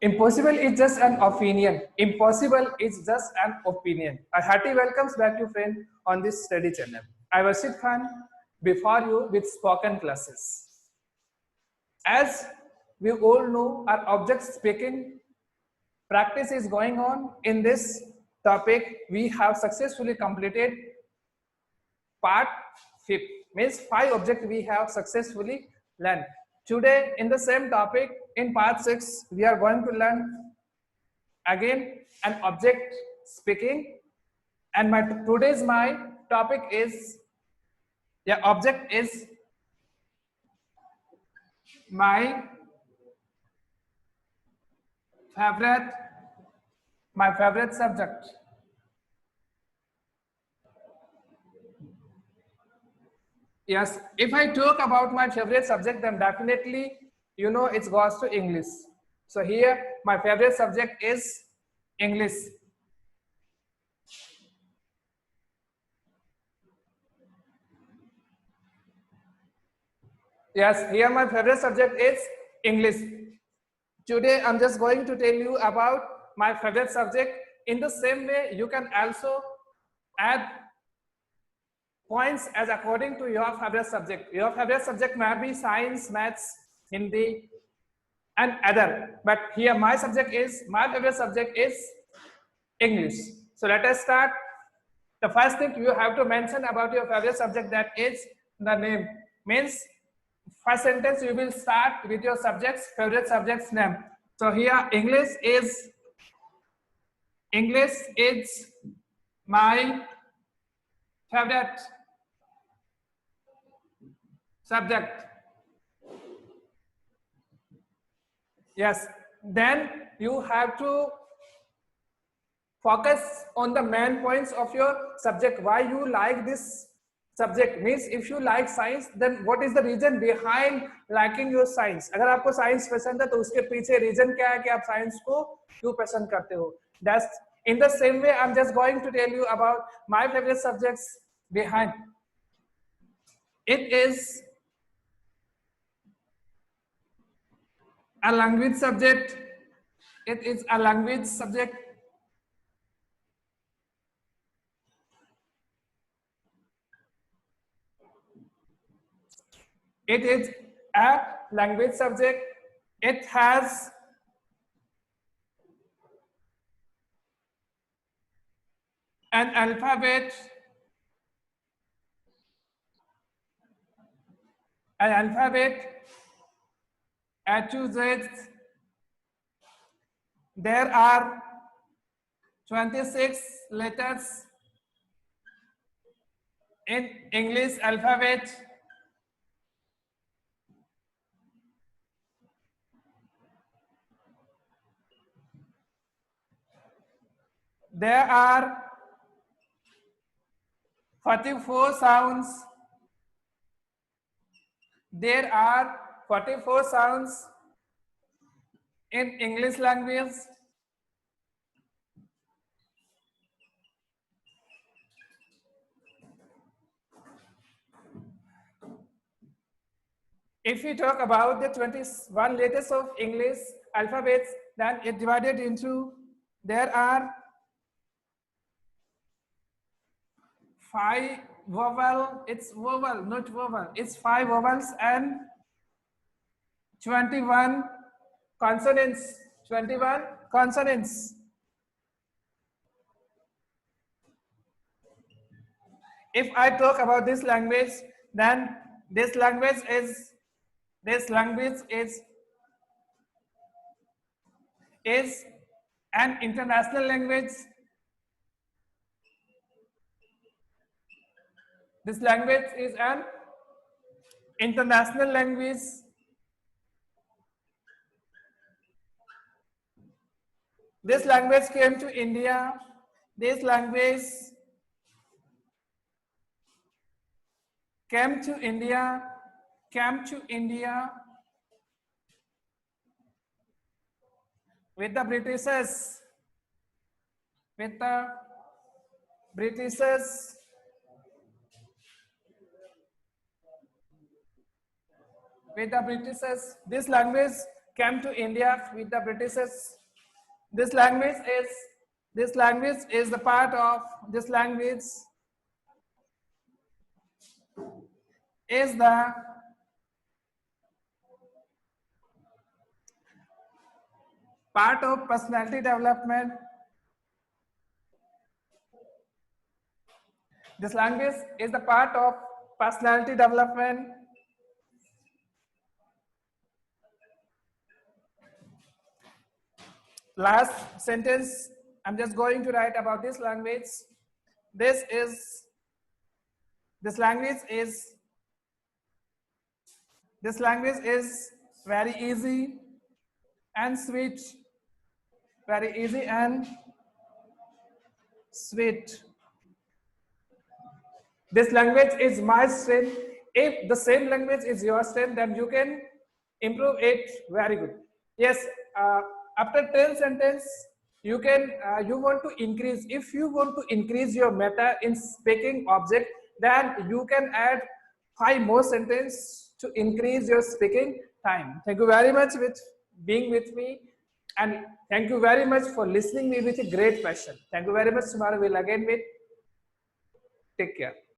Impossible is just an opinion. Impossible is just an opinion. A hearty welcomes back you friend on this study channel. I was Rashid Khan before you with spoken classes. As we all know, our object speaking practice is going on. In this topic, we have successfully completed part 5, means 5 objects we have successfully learned. Today in the same topic in part 6 we are going to learn again an object speaking, and today's my topic is, yeah, object is my favorite subject. Yes, if I talk about my favorite subject, then definitely you know it goes to English. So here my favorite subject is English. Yes, here my favorite subject is English. Today I'm just going to tell you about my favorite subject. In the same way, you can also add points as according to your favorite subject. Your favorite subject may be science, maths, Hindi, and other. But here my favorite subject is English. So let us start. The first thing you have to mention about your favorite subject, that is the name. Means first sentence you will start with your favorite subject's name. So here English is my favorite subject. Yes, then you have to focus on the main points of your subject. Why you like this subject? Means if you like science, then what is the reason behind liking your science? अगर आपको science पसंद है तो उसके पीछे reason क्या है कि आप science को क्यों पसंद करते हो? That's in the same way I'm just going to tell you about my favorite subjects behind. It is a language subject. It is a language subject. It is a language subject. It has an alphabet. A to Z. There are 26 letters in English alphabet. There are 44 sounds. There are 44 sounds in English language. If we talk about the 21 letters of English alphabets, then it divided into, there are 5 vowel, it's vowel, not vowel, it's 5 vowels and 21 consonants. 21 consonants. If I talk about this language, then this language is an international language. This language is an international language. This language came to India. This language came to India with the Britishers. This language came to India with the Britishers. This language is the part of this language is the part of personality development. This language is the part of personality development. Last sentence, I'm just going to write about this language. This language is very easy and sweet. Very easy and sweet. This language is my strength. If the same language is your strength, then you can improve it very good. Yes, after 10 sentence, you can you want to increase. If you want to increase your meta in speaking object, then you can add 5 more sentence to increase your speaking time. Thank you very much with being with me, and thank you very much for listening me with a great passion. Thank you very much. Tomorrow we'll again meet. Take care.